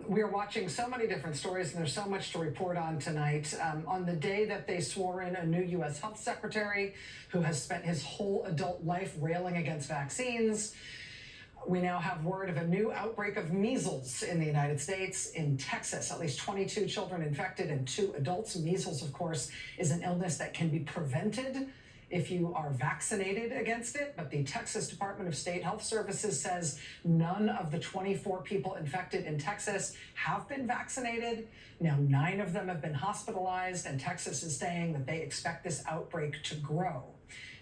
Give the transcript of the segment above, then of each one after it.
We are watching so many different stories, and there's so much to report on tonight. On the day that they swore in a new U.S. Health Secretary who has spent his whole adult life railing against vaccines, we now have word of a new outbreak of measles in the United States. In Texas, at least 22 children infected and 2 adults. Measles, of course, is an illness that can be prevented if you are vaccinated against it. But the Texas Department of State Health Services says none of the 24 people infected in Texas have been vaccinated. Now, 9 of them have been hospitalized, and Texas is saying that they expect this outbreak to grow.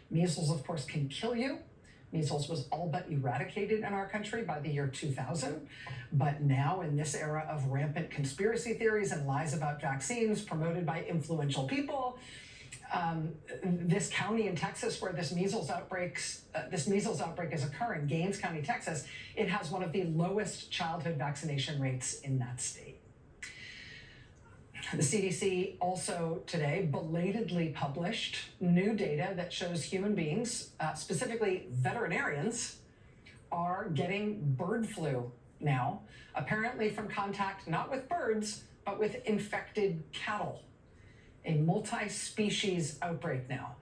Measles, of course, can kill you. Measles was all but eradicated in our country by the year 2000. But now, in this era of rampant conspiracy theories and lies about vaccines promoted by influential people, this county in Texas where this measles outbreak is occurring, Gaines County, Texas, it has one of the lowest childhood vaccination rates in that state. The CDC also today belatedly published new data that shows human beings, specifically veterinarians, are getting bird flu now, apparently from contact not with birds, but with infected cattle. A multi-species outbreak now.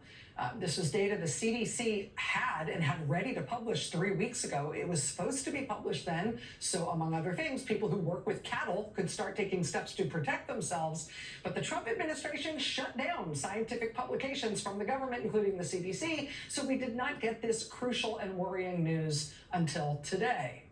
This was data the CDC had ready to publish 3 weeks ago. It was supposed to be published then, so among other things, people who work with cattle could start taking steps to protect themselves. But the Trump administration shut down scientific publications from the government, including the CDC, so we did not get this crucial and worrying news until today.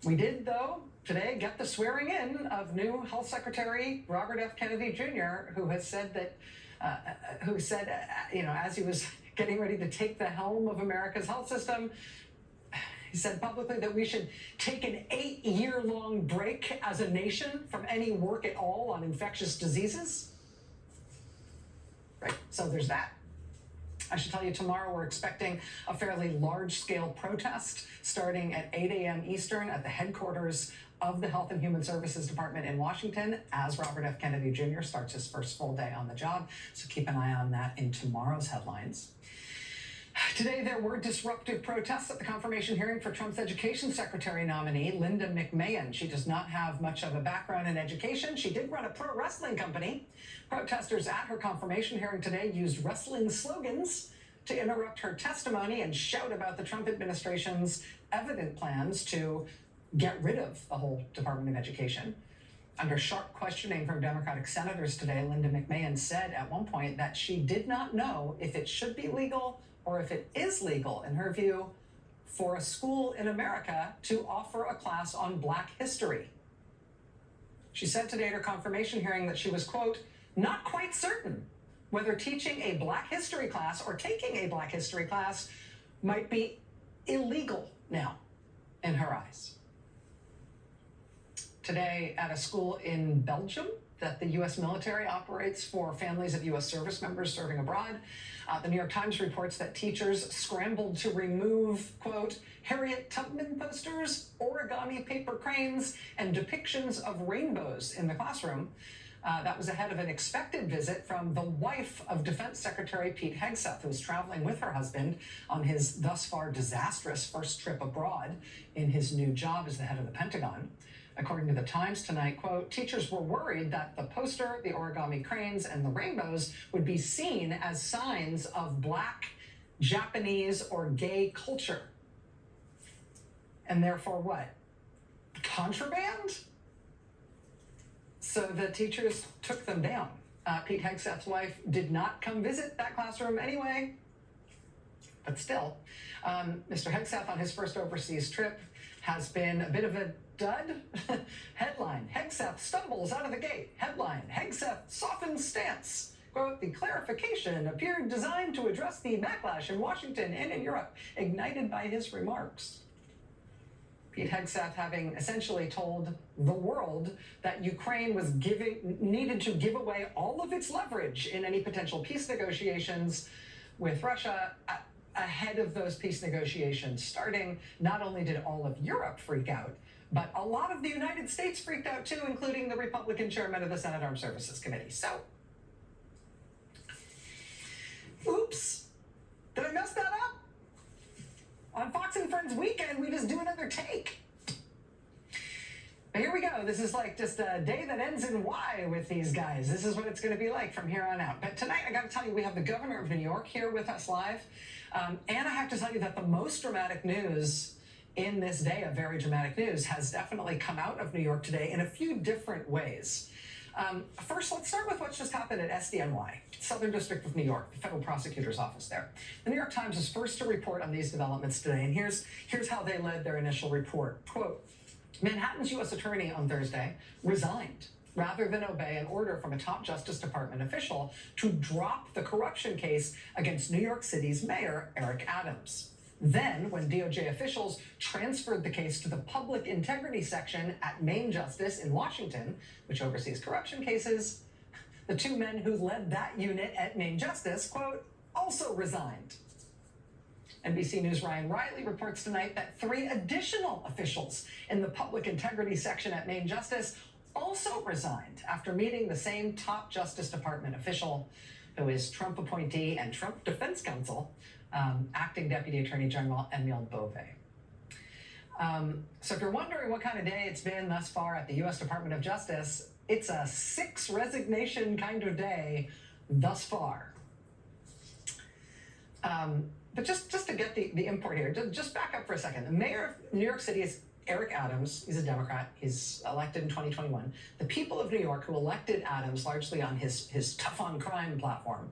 We did, though, today get the swearing in of new Health Secretary Robert F. Kennedy Jr., who has said that, as he was getting ready to take the helm of America's health system, he said publicly that we should take an 8-year-long break as a nation from any work at all on infectious diseases. Right, so there's that. I should tell you, tomorrow we're expecting a fairly large-scale protest starting at 8 a.m. Eastern at the headquarters of the Health and Human Services Department in Washington as Robert F. Kennedy Jr. starts his first full day on the job. So keep an eye on that in tomorrow's headlines. Today, there were disruptive protests at the confirmation hearing for Trump's education secretary nominee, Linda McMahon. She does not have much of a background in education. She did run a pro wrestling company. Protesters at her confirmation hearing today used wrestling slogans to interrupt her testimony and shout about the Trump administration's evident plans to get rid of the whole Department of Education. Under sharp questioning from Democratic senators today, Linda McMahon said at one point that she did not know if it should be legal or if it is legal, in her view, for a school in America to offer a class on Black history. She said today at her confirmation hearing that she was, quote, not quite certain whether teaching a Black history class or taking a Black history class might be illegal now, in her eyes. Today, at a school in Belgium that the U.S. military operates for families of U.S. service members serving abroad, the New York Times reports that teachers scrambled to remove, quote, Harriet Tubman posters, origami paper cranes, and depictions of rainbows in the classroom. That was ahead of an expected visit from the wife of Defense Secretary Pete Hegseth, who was traveling with her husband on his thus far disastrous first trip abroad in his new job as the head of the Pentagon. According to the Times tonight, quote, teachers were worried that the poster, the origami cranes, and the rainbows would be seen as signs of Black, Japanese, or gay culture. And therefore what? Contraband? So the teachers took them down. Pete Hegseth's wife did not come visit that classroom anyway, but still. Mr. Hegseth on his first overseas trip has been a bit of a dud. Headline, Hegseth stumbles out of the gate. Headline, Hegseth softens stance. Quote, the clarification appeared designed to address the backlash in Washington and in Europe, ignited by his remarks. Pete Hegseth having essentially told the world that Ukraine was needed to give away all of its leverage in any potential peace negotiations with Russia. Ahead of those peace negotiations starting, not only did all of Europe freak out, but a lot of the United States freaked out too, including the Republican chairman of the Senate Armed Services Committee. So, oops, did I mess that up? On Fox and Friends weekend, we just do another take. Here we go. This is like just a day that ends in Y with these guys. This is what it's going to be like from here on out. But tonight, I got to tell you, we have the governor of New York here with us live. And I have to tell you that the most dramatic news in this day of very dramatic news has definitely come out of New York today in a few different ways. First, let's start with what's just happened at SDNY, Southern District of New York, the federal prosecutor's office there. The New York Times was first to report on these developments today, and here's how they led their initial report. Quote, Manhattan's U.S. attorney on Thursday resigned rather than obey an order from a top Justice Department official to drop the corruption case against New York City's mayor, Eric Adams. Then, when DOJ officials transferred the case to the Public Integrity Section at Main Justice in Washington, which oversees corruption cases, the two men who led that unit at Main Justice, quote, also resigned. NBC News' Ryan Riley reports tonight that 3 additional officials in the Public Integrity Section at Main Justice also resigned after meeting the same top Justice Department official, who is Trump appointee and Trump defense counsel, acting Deputy Attorney General Emile Beauvais. So if you're wondering what kind of day it's been thus far at the U.S. Department of Justice, it's a 6 resignation kind of day thus far. But just to get the import here, just back up for a second. The mayor of New York City is Eric Adams. He's a Democrat. He's elected in 2021. The people of New York who elected Adams largely on his tough on crime platform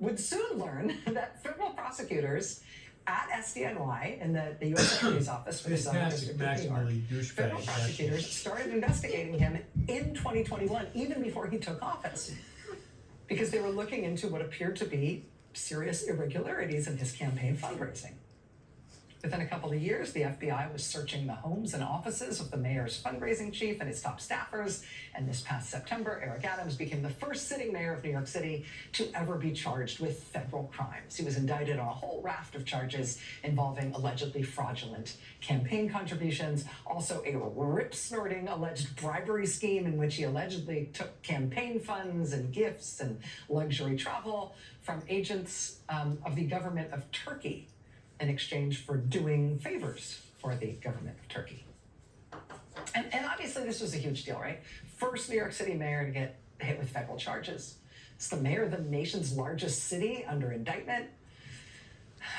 would soon learn that federal prosecutors at SDNY in the U.S. Attorney's Office for the Southern District of New York, federal prosecutors started investigating him in 2021, even before he took office, because they were looking into what appeared to be serious irregularities in his campaign fundraising. Within a couple of years, the FBI was searching the homes and offices of the mayor's fundraising chief and his top staffers. And this past September, Eric Adams became the first sitting mayor of New York City to ever be charged with federal crimes. He was indicted on a whole raft of charges involving allegedly fraudulent campaign contributions, also a rip-snorting alleged bribery scheme in which he allegedly took campaign funds and gifts and luxury travel from agents of the government of Turkey in exchange for doing favors for the government of Turkey. And obviously this was a huge deal, right? First New York City mayor to get hit with federal charges. It's the mayor of the nation's largest city under indictment.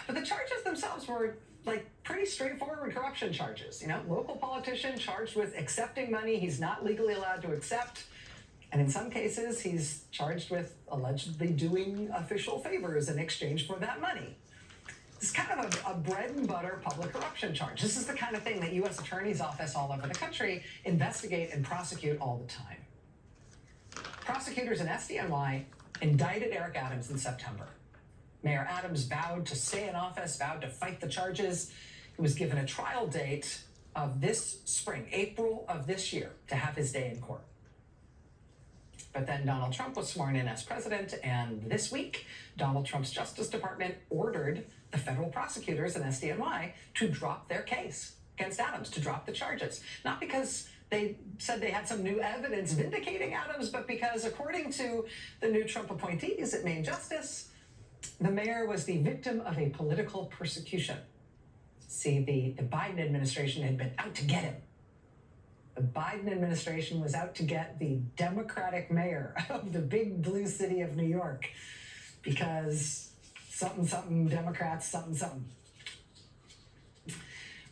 But the charges themselves were like pretty straightforward corruption charges. You know, local politician charged with accepting money he's not legally allowed to accept. And in some cases, he's charged with allegedly doing official favors in exchange for that money. It's kind of a bread and butter public corruption charge. This is the kind of thing that U.S. Attorney's Office all over the country investigate and prosecute all the time. Prosecutors in SDNY indicted Eric Adams in September. Mayor Adams vowed to stay in office, vowed to fight the charges. He was given a trial date of this spring, April of this year, to have his day in court. But then Donald Trump was sworn in as president, and this week, Donald Trump's Justice Department ordered the federal prosecutors in SDNY to drop their case against Adams, to drop the charges. Not because they said they had some new evidence vindicating Adams, but because according to the new Trump appointees at Main Justice, the mayor was the victim of a political persecution. See, the Biden administration had been out to get him. The Biden administration was out to get the Democratic mayor of the big blue city of New York because something Democrats, something.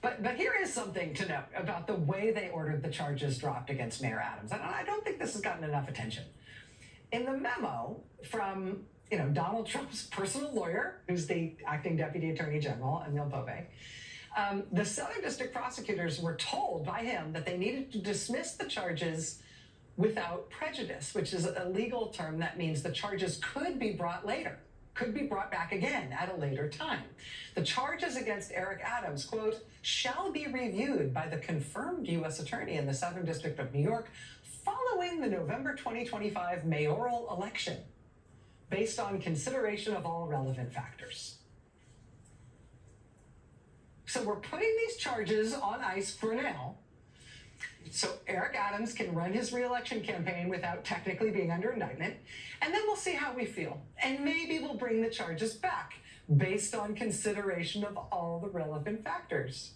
But here is something to note about the way they ordered the charges dropped against Mayor Adams. And I don't think this has gotten enough attention. In the memo from Donald Trump's personal lawyer, who's the acting Deputy Attorney General, Emile Beauvais, the Southern District prosecutors were told by him that they needed to dismiss the charges without prejudice, which is a legal term that means the charges could be brought later, could be brought back again at a later time. The charges against Eric Adams, quote, shall be reviewed by the confirmed U.S. attorney in the Southern District of New York following the November 2025 mayoral election, based on consideration of all relevant factors. So we're putting these charges on ice for now, so Eric Adams can run his re-election campaign without technically being under indictment, and then we'll see how we feel. And maybe we'll bring the charges back based on consideration of all the relevant factors.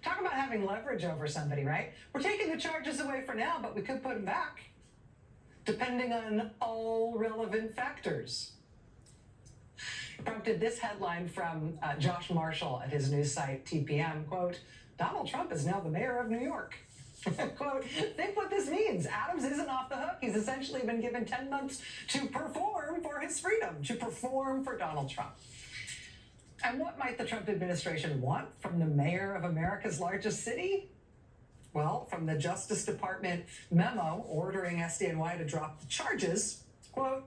Talk about having leverage over somebody, right? We're taking the charges away for now, but we could put them back, depending on all relevant factors. Prompted this headline from Josh Marshall at his news site TPM, quote, Donald Trump is now the mayor of New York. Quote, think what this means. Adams isn't off the hook. He's essentially been given 10 months to perform for his freedom, to perform for Donald Trump. And what might the Trump administration want from the mayor of America's largest city? Well, from the Justice Department memo ordering SDNY to drop the charges, quote,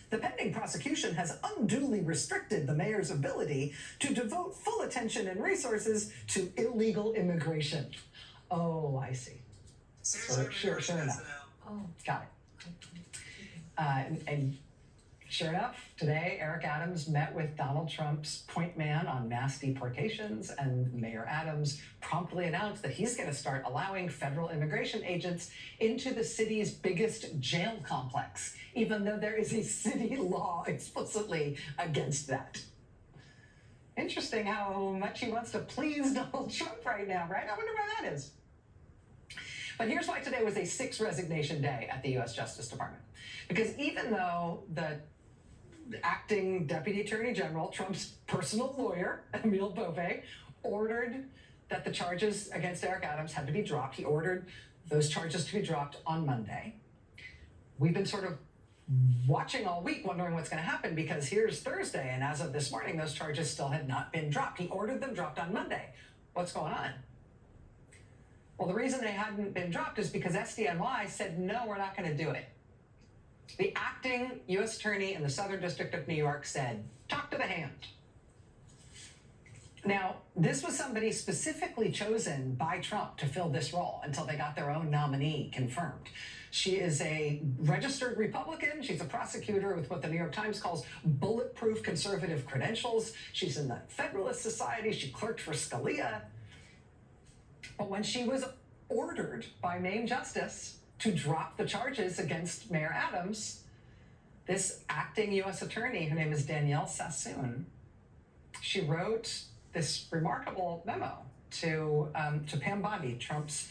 the pending prosecution has unduly restricted the mayor's ability to devote full attention and resources to illegal immigration. Oh, I see. Sure enough. Oh, got it. And sure enough, today, Eric Adams met with Donald Trump's point man on mass deportations, and Mayor Adams promptly announced that he's going to start allowing federal immigration agents into the city's biggest jail complex, even though there is a city law explicitly against that. Interesting how much he wants to please Donald Trump right now, right? I wonder why that is. But here's why today was a 6 resignation day at the U.S. Justice Department. Because even though the acting Deputy Attorney General, Trump's personal lawyer, Emil Bove, ordered that the charges against Eric Adams had to be dropped. He ordered those charges to be dropped on Monday. We've been sort of watching all week, wondering what's going to happen, because here's Thursday, and as of this morning, those charges still had not been dropped. He ordered them dropped on Monday. What's going on? Well, the reason they hadn't been dropped is because SDNY said, no, we're not going to do it. The acting U.S. attorney in the Southern District of New York said, talk to the hand. Now, this was somebody specifically chosen by Trump to fill this role until they got their own nominee confirmed. She is a registered Republican. She's a prosecutor with what the New York Times calls bulletproof conservative credentials. She's in the Federalist Society. She clerked for Scalia. But when she was ordered by Maine Justice to drop the charges against Mayor Adams, this acting U.S. attorney, her name is Danielle Sassoon, she wrote this remarkable memo to Pam Bondi, Trump's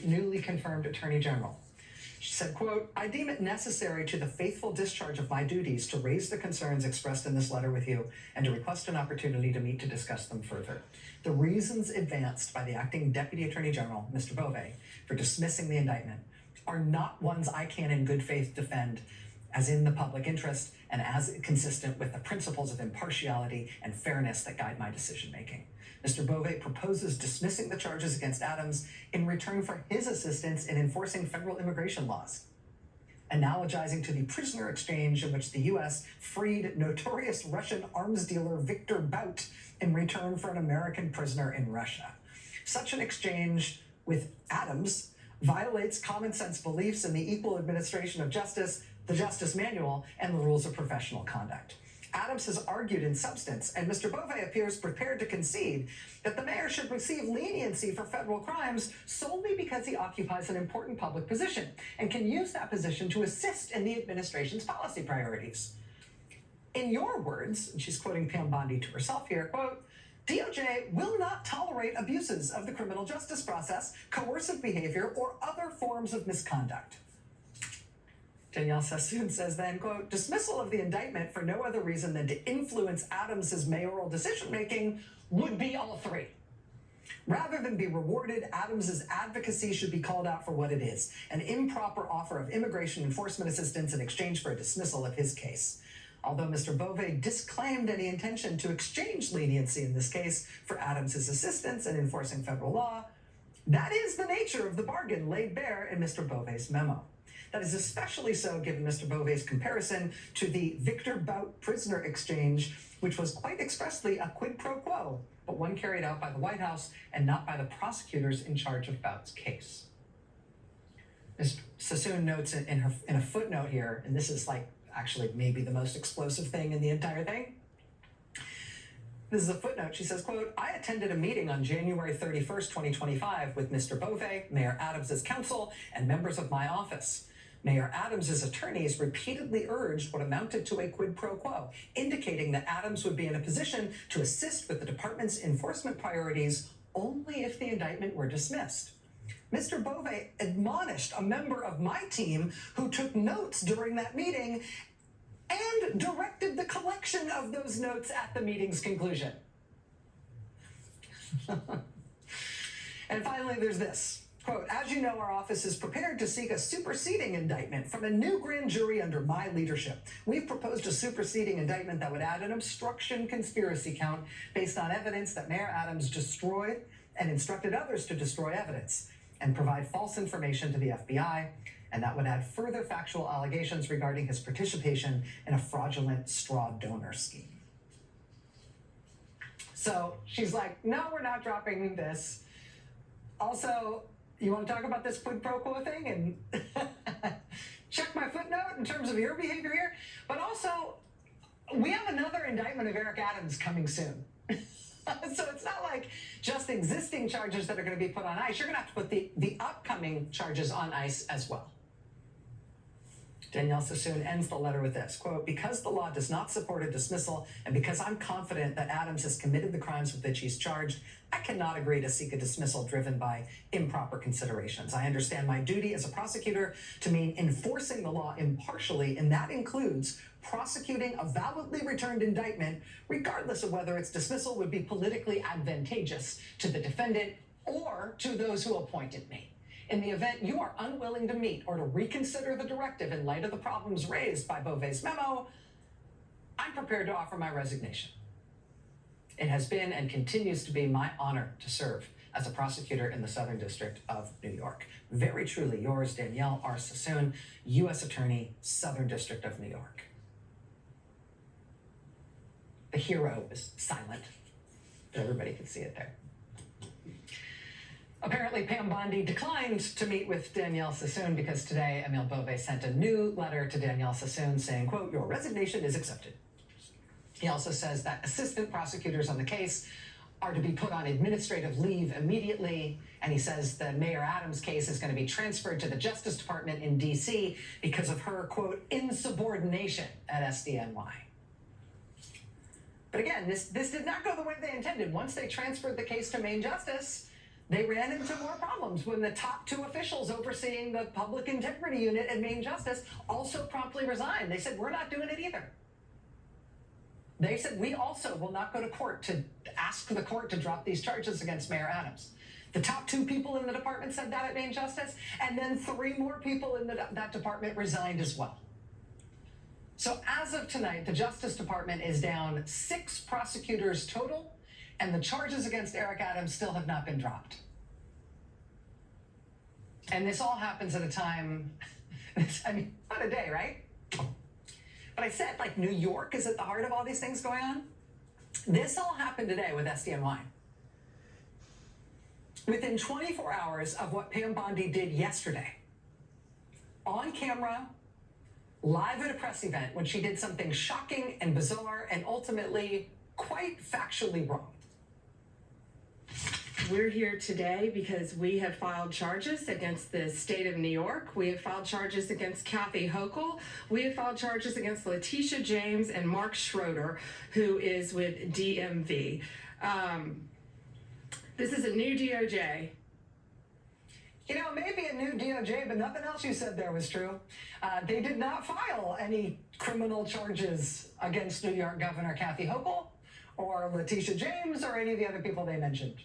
newly confirmed Attorney General. She said, quote, I deem it necessary to the faithful discharge of my duties to raise the concerns expressed in this letter with you and to request an opportunity to meet to discuss them further. The reasons advanced by the acting Deputy Attorney General, Mr. Bove, for dismissing the indictment are not ones I can in good faith defend as in the public interest and as consistent with the principles of impartiality and fairness that guide my decision-making. Mr. Bove proposes dismissing the charges against Adams in return for his assistance in enforcing federal immigration laws, analogizing to the prisoner exchange in which the U.S. freed notorious Russian arms dealer Victor Bout in return for an American prisoner in Russia. Such an exchange with Adams violates common sense beliefs in the equal administration of justice, the Justice Manual, and the rules of professional conduct. Adams has argued in substance, and Mr. Bove appears prepared to concede, that the mayor should receive leniency for federal crimes solely because he occupies an important public position and can use that position to assist in the administration's policy priorities. In your words, and she's quoting Pam Bondi to herself here, quote, DOJ will not tolerate abuses of the criminal justice process, coercive behavior, or other forms of misconduct. Danielle Sassoon says then, quote, dismissal of the indictment for no other reason than to influence Adams's mayoral decision-making would be all three. Rather than be rewarded, Adams's advocacy should be called out for what it is, an improper offer of immigration enforcement assistance in exchange for a dismissal of his case. Although Mr. Bove disclaimed any intention to exchange leniency in this case for Adams's assistance in enforcing federal law, that is the nature of the bargain laid bare in Mr. Bove's memo. That is especially so given Mr. Bove's comparison to the Victor Bout prisoner exchange, which was quite expressly a quid pro quo, but one carried out by the White House and not by the prosecutors in charge of Bout's case. Ms. Sassoon notes in a footnote here, and this is like actually maybe the most explosive thing in the entire thing. This is a footnote. She says, quote, I attended a meeting on January 31st, 2025 with Mr. Bove, Mayor Adams' counsel, and members of my office. Mayor Adams' attorneys repeatedly urged what amounted to a quid pro quo, indicating that Adams would be in a position to assist with the department's enforcement priorities only if the indictment were dismissed. Mr. Bove admonished a member of my team who took notes during that meeting and directed the collection of those notes at the meeting's conclusion. And finally, there's this. Quote, as you know, our office is prepared to seek a superseding indictment from a new grand jury under my leadership. We've proposed a superseding indictment that would add an obstruction conspiracy count based on evidence that Mayor Adams destroyed and instructed others to destroy evidence and provide false information to the FBI, and that would add further factual allegations regarding his participation in a fraudulent straw donor scheme. So she's like, no, we're not dropping this. Also, you want to talk about this quid pro quo thing and check my footnote in terms of your behavior here? But also, we have another indictment of Eric Adams coming soon. So it's not like just existing charges that are going to be put on ice. You're going to have to put the upcoming charges on ice as well. Danielle Sassoon ends the letter with this, quote, because the law does not support a dismissal and because I'm confident that Adams has committed the crimes with which he's charged, I cannot agree to seek a dismissal driven by improper considerations. I understand my duty as a prosecutor to mean enforcing the law impartially, and that includes prosecuting a validly returned indictment, regardless of whether its dismissal would be politically advantageous to the defendant or to those who appointed me. In the event you are unwilling to meet or to reconsider the directive in light of the problems raised by Bove's memo, I'm prepared to offer my resignation. It has been and continues to be my honor to serve as a prosecutor in the Southern District of New York. Very truly yours, Danielle R. Sassoon, U.S. Attorney, Southern District of New York. The hero is silent, but everybody could see it there. Apparently, Pam Bondi declined to meet with Danielle Sassoon because today Emile Bove sent a new letter to Danielle Sassoon saying, quote, your resignation is accepted. He also says that assistant prosecutors on the case are to be put on administrative leave immediately. And he says the Mayor Adams case is going to be transferred to the Justice Department in D.C. because of her, quote, insubordination at SDNY. But again, this did not go the way they intended. Once they transferred the case to Main Justice, they ran into more problems when the top two officials overseeing the Public Integrity Unit at Main Justice also promptly resigned. They said, we're not doing it either. They said, we also will not go to court to ask the court to drop these charges against Mayor Adams. The top two people in the department said that at Main Justice, and then 3 more people in that department resigned as well. So as of tonight, the Justice Department is down 6 prosecutors total, and the charges against Eric Adams still have not been dropped. And this all happens at a time, I mean, not a day, right? But I said, like, New York is at the heart of all these things going on. This all happened today with SDNY. Within 24 hours of what Pam Bondi did yesterday, on camera, live at a press event, when she did something shocking and bizarre and ultimately quite factually wrong. We're here today because we have filed charges against the state of New York. We have filed charges against Kathy Hochul. We have filed charges against Letitia James and Mark Schroeder, who is with DMV. This is a new DOJ. You know, maybe a new DOJ, but nothing else you said there was true. They did not file any criminal charges against New York Governor Kathy Hochul or Letitia James or any of the other people they mentioned.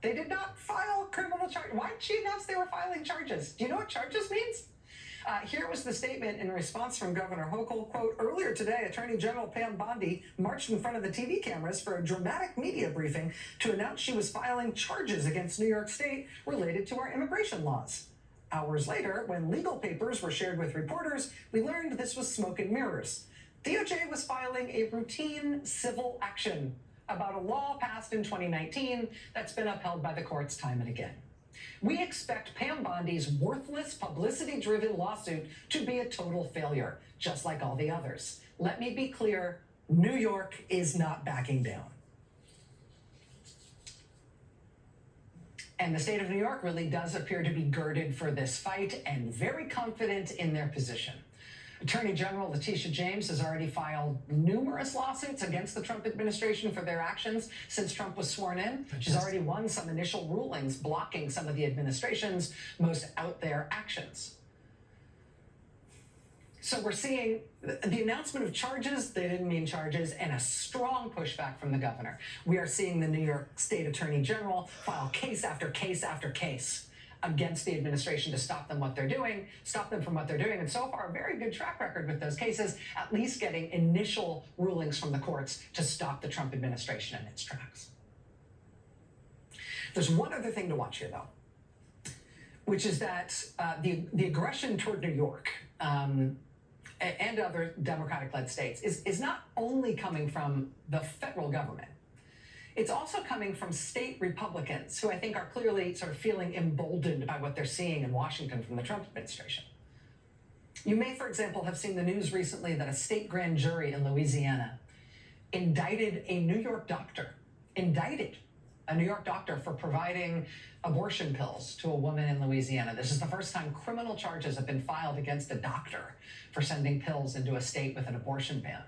They did not file criminal charges. Why did she announce they were filing charges? Do you know what charges means? Here was the statement in response from Governor Hochul, quote, earlier today, Attorney General Pam Bondi marched in front of the TV cameras for a dramatic media briefing to announce she was filing charges against New York State related to our immigration laws. Hours later, when legal papers were shared with reporters, we learned this was smoke and mirrors. DOJ was filing a routine civil action about a law passed in 2019 that's been upheld by the courts time and again. We expect Pam Bondi's worthless, publicity-driven lawsuit to be a total failure, just like all the others. Let me be clear, New York is not backing down. And the state of New York really does appear to be girded for this fight and very confident in their position. Attorney General Letitia James has already filed numerous lawsuits against the Trump administration for their actions since Trump was sworn in. She's already won some initial rulings blocking some of the administration's most out there actions. So we're seeing the announcement of charges, they didn't mean charges, and a strong pushback from the governor. We are seeing the New York State Attorney General file case after case after case against the administration to stop them from what they're doing. And so far, a very good track record with those cases, at least getting initial rulings from the courts to stop the Trump administration in its tracks. There's one other thing to watch here, though, which is that the aggression toward New York and other Democratic-led states is not only coming from the federal government. It's also coming from state Republicans who I think are clearly sort of feeling emboldened by what they're seeing in Washington from the Trump administration. You may, for example, have seen the news recently that a state grand jury in Louisiana indicted a New York doctor for providing abortion pills to a woman in Louisiana. This is the first time criminal charges have been filed against a doctor for sending pills into a state with an abortion ban.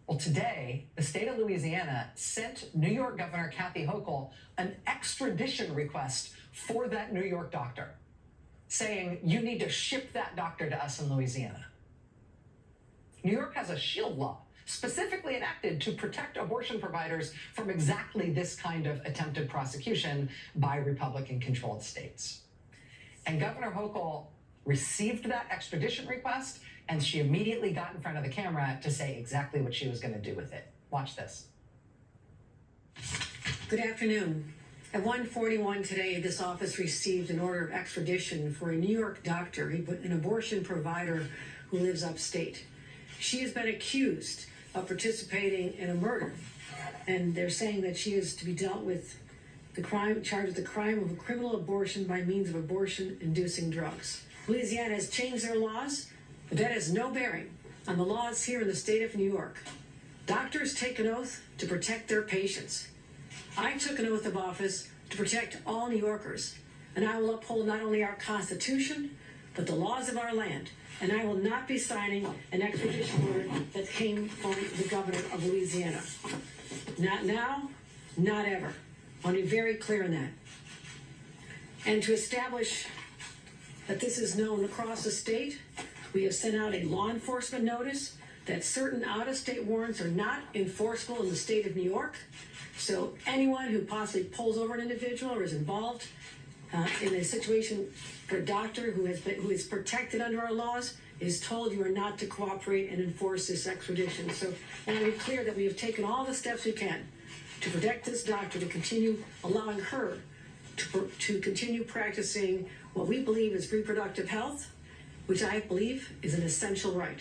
Well, today, the state of Louisiana sent New York Governor Kathy Hochul an extradition request for that New York doctor, saying, you need to ship that doctor to us in Louisiana. New York has a shield law specifically enacted to protect abortion providers from exactly this kind of attempted prosecution by Republican-controlled states. And Governor Hochul received that extradition request, and she immediately got in front of the camera to say exactly what she was going to do with it. Watch this. Good afternoon. At 1:41 today, this office received an order of extradition for a New York doctor, an abortion provider who lives upstate. She has been accused of participating in a murder, and they're saying that she is to be dealt with charged with the crime of a criminal abortion by means of abortion-inducing drugs. Louisiana has changed their laws, but that has no bearing on the laws here in the state of New York. Doctors take an oath to protect their patients. I took an oath of office to protect all New Yorkers, and I will uphold not only our Constitution, but the laws of our land. And I will not be signing an extradition order that came from the governor of Louisiana. Not now, not ever. I want to be very clear on that. And to establish that this is known across the state, we have sent out a law enforcement notice that certain out-of-state warrants are not enforceable in the state of New York. So anyone who possibly pulls over an individual or is involved in a situation for a doctor who is protected under our laws is told you are not to cooperate and enforce this extradition. So I want to be clear that we have taken all the steps we can to protect this doctor, to continue allowing her to continue practicing what we believe is reproductive health, which I believe is an essential right.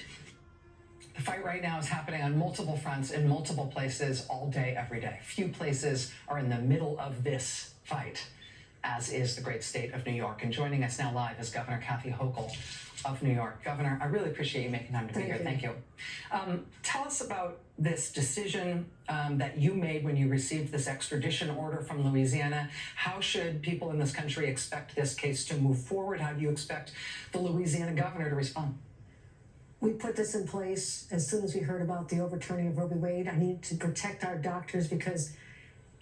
The fight right now is happening on multiple fronts in multiple places all day, every day. Few places are in the middle of this fight, as is the great state of New York. And joining us now live is Governor Kathy Hochul of New York. Governor, I really appreciate you making time to be here. Thank you. Tell us about this decision that you made when you received this extradition order from Louisiana. How should people in this country expect this case to move forward? How do you expect the Louisiana governor to respond? We put this in place as soon as we heard about the overturning of Roe v. Wade. I need to protect our doctors because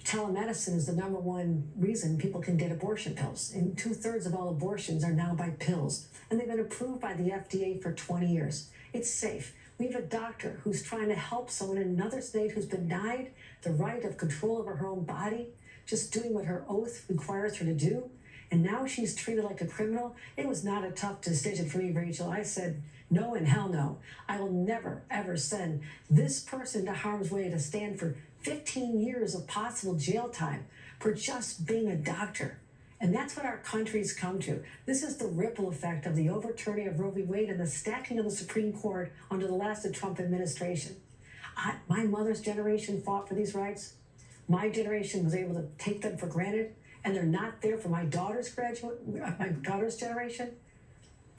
telemedicine is the number one reason people can get abortion pills. And 2/3 of all abortions are now by pills. And they've been approved by the FDA for 20 years. It's safe. We have a doctor who's trying to help someone in another state who's been denied the right of control over her own body, just doing what her oath requires her to do. And now she's treated like a criminal. It was not a tough decision for me, Rachel. I said, no and hell no. I will never, ever send this person to harm's way to stand for 15 years of possible jail time for just being a doctor. And that's what our country's come to. This is the ripple effect of the overturning of Roe v. Wade and the stacking of the Supreme Court under the last Trump administration. My mother's generation fought for these rights. My generation was able to take them for granted, and they're not there for my daughter's generation.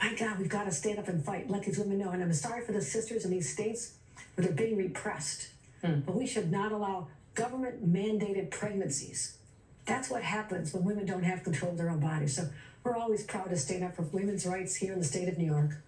My God, we've got to stand up and fight, let these women know. And I'm sorry for the sisters in these states where they're being repressed. But we should not allow government-mandated pregnancies. That's what happens when women don't have control of their own bodies. So we're always proud to stand up for women's rights here in the state of New York.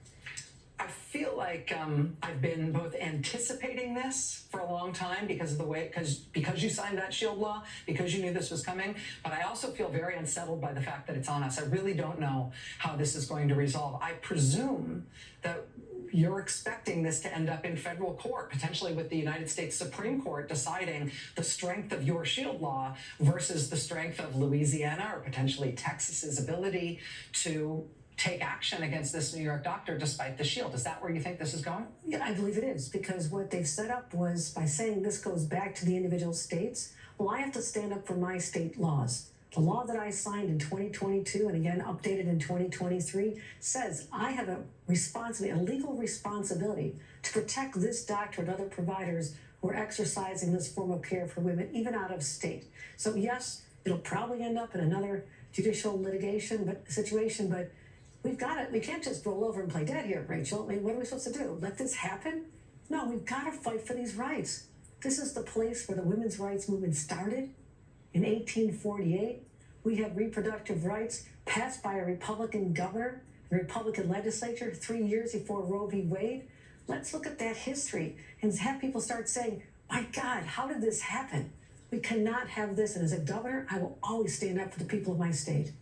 I feel like I've been both anticipating this for a long time because of the way, because you signed that shield law, because you knew this was coming. But I also feel very unsettled by the fact that it's on us. I really don't know how this is going to resolve. I presume that you're expecting this to end up in federal court, potentially with the United States Supreme Court deciding the strength of your shield law versus the strength of Louisiana or potentially Texas's ability to take action against this New York doctor despite the shield. Is that where you think this is going? Yeah, I believe it is, because what they've set up was by saying this goes back to the individual states. Well, I have to stand up for my state laws. The law that I signed in 2022 and again updated in 2023 says I have a legal responsibility to protect this doctor and other providers who are exercising this form of care for women, even out of state. So yes, it'll probably end up in another judicial litigation situation, but we've got it. We can't just roll over and play dead here, Rachel. I mean, what are we supposed to do? Let this happen? No, we've got to fight for these rights. This is the place where the women's rights movement started. In 1848, we had reproductive rights passed by a Republican governor, a Republican legislature 3 years before Roe v. Wade. Let's look at that history and have people start saying, my God, how did this happen? We cannot have this. And as a governor, I will always stand up for the people of my state.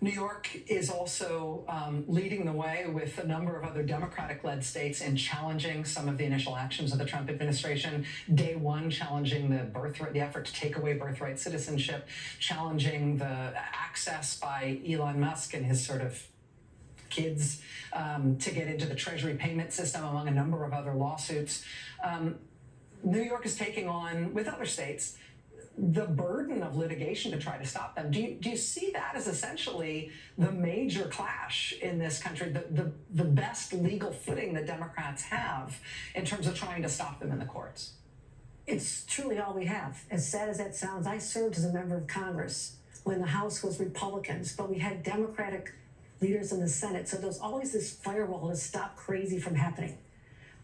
New York is also leading the way with a number of other Democratic-led states in challenging some of the initial actions of the Trump administration. Day one, challenging the effort to take away birthright citizenship, challenging the access by Elon Musk and his sort of kids to get into the Treasury payment system, among a number of other lawsuits. New York is taking on, with other states, the burden of litigation to try to stop them. Do you see that as essentially the major clash in this country, the best legal footing that Democrats have in terms of trying to stop them in the courts? It's truly all we have. As sad as that sounds, I served as a member of Congress when the House was Republicans, but we had Democratic leaders in the Senate. So there's always this firewall to stop crazy from happening.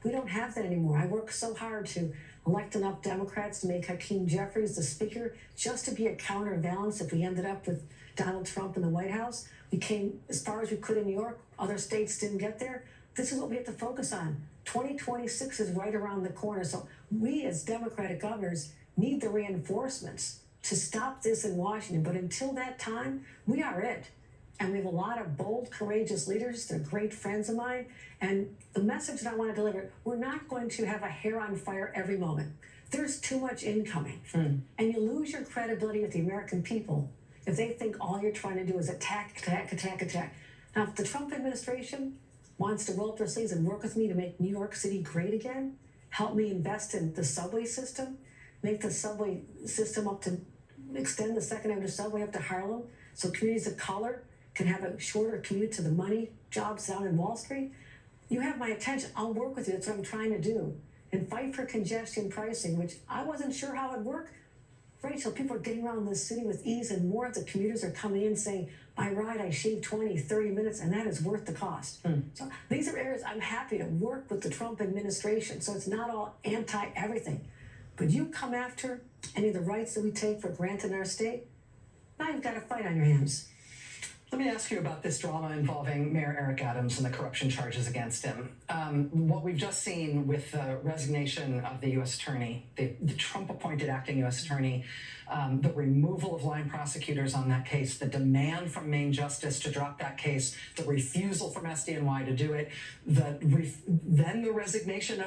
We don't have that anymore. I worked so hard to elect enough Democrats to make Hakeem Jeffries the speaker, just to be a counterbalance if we ended up with Donald Trump in the White House. We came as far as we could in New York. Other states didn't get there. This is what we have to focus on. 2026 is right around the corner. So we as Democratic governors need the reinforcements to stop this in Washington. But until that time, we are it. And we have a lot of bold, courageous leaders. They're great friends of mine. And the message that I want to deliver, we're not going to have a hair on fire every moment. There's too much incoming. And you lose your credibility with the American people if they think all you're trying to do is attack. Now, if the Trump administration wants to roll up their sleeves and work with me to make New York City great again, help me invest in the subway system, make the subway system extend the Second Avenue subway up to Harlem so communities of color can have a shorter commute to the money jobs down in Wall Street, you have my attention. I'll work with you. That's what I'm trying to do. And fight for congestion pricing, which I wasn't sure how it would work. Rachel, people are getting around this city with ease, and more of the commuters are coming in saying, by ride, I shave 20, 30 minutes, and that is worth the cost. So these are areas I'm happy to work with the Trump administration. So it's not all anti-everything. But you come after any of the rights that we take for granted in our state, now you've got a fight on your hands. Let me ask you about this drama involving Mayor Eric Adams and the corruption charges against him. What we've just seen with the resignation of the U.S. attorney, the Trump-appointed acting U.S. attorney, the removal of line prosecutors on that case, the demand from Maine Justice to drop that case, the refusal from SDNY to do it, then the resignation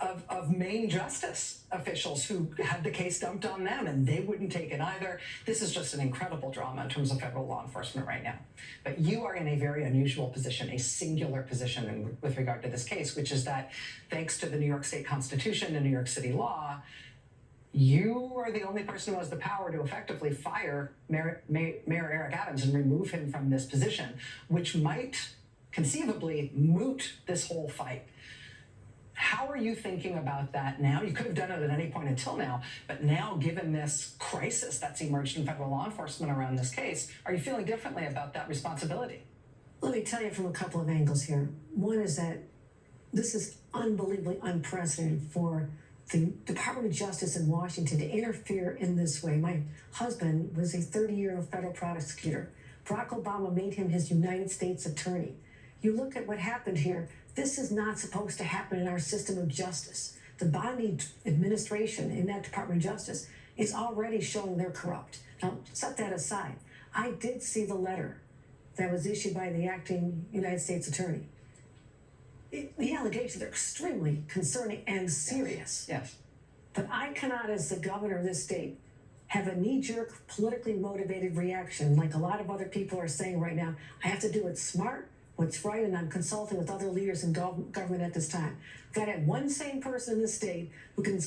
of Maine Justice officials who had the case dumped on them and they wouldn't take it either. This is just an incredible drama in terms of federal law enforcement right now. But you are in a very unusual position, a singular position with regard to this case, which is that thanks to the New York State Constitution and New York City law, you are the only person who has the power to effectively fire Mayor Eric Adams and remove him from this position, which might conceivably moot this whole fight. How are you thinking about that now? You could have done it at any point until now, but now, given this crisis that's emerged in federal law enforcement around this case, are you feeling differently about that responsibility? Let me tell you from a couple of angles here. One is that this is unbelievably unprecedented for the Department of Justice in Washington to interfere in this way. My husband was a 30-year federal prosecutor. Barack Obama made him his United States attorney. You look at what happened here. This is not supposed to happen in our system of justice. The Bondi administration in that Department of Justice is already showing they're corrupt. Now, set that aside. I did see the letter that was issued by the acting United States attorney. The allegations are extremely concerning and serious. Yes. But I cannot, as the governor of this state, have a knee-jerk, politically motivated reaction like a lot of other people are saying right now. I have to do it smart, what's right, and I'm consulting with other leaders in government at this time. I've got to have one sane person in this state who can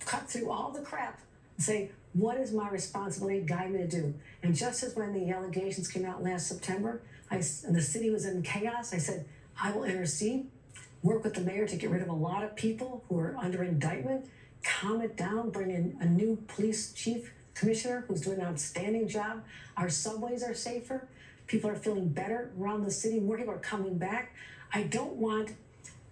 cut through all the crap and say, what is my responsibility, guide me to do? And just as when the allegations came out last September, and the city was in chaos, I said, I will intercede, work with the mayor to get rid of a lot of people who are under indictment, calm it down, bring in a new police chief commissioner who's doing an outstanding job. Our subways are safer. People are feeling better around the city. More people are coming back. I don't want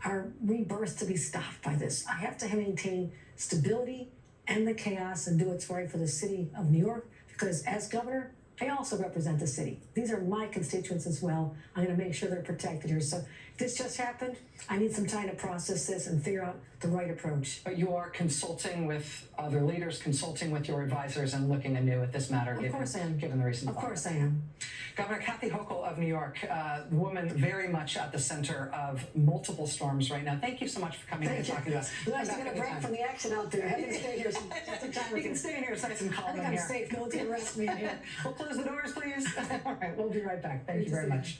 our rebirth to be stopped by this. I have to maintain stability and the chaos and do what's right for the city of New York, because as governor, I also represent the city. These are my constituents as well. I'm going to make sure they're protected here. So this just happened. I need some time to process this and figure out the right approach. But you are consulting with other leaders, consulting with your advisors, and looking anew at this matter. Of course I am. Given the recent Of violence. course I am. Governor Kathy Hochul of New York, the woman very much at the center of multiple storms right now. Thank you so much for coming and talking to us. Nice to get a break from the action out there. I have to stay here some time. You can stay in here, nice and calm I think in I'm here. safe. Go to the rest of me in here. We'll close the doors, please. All right, we'll be right back. Thank you very much.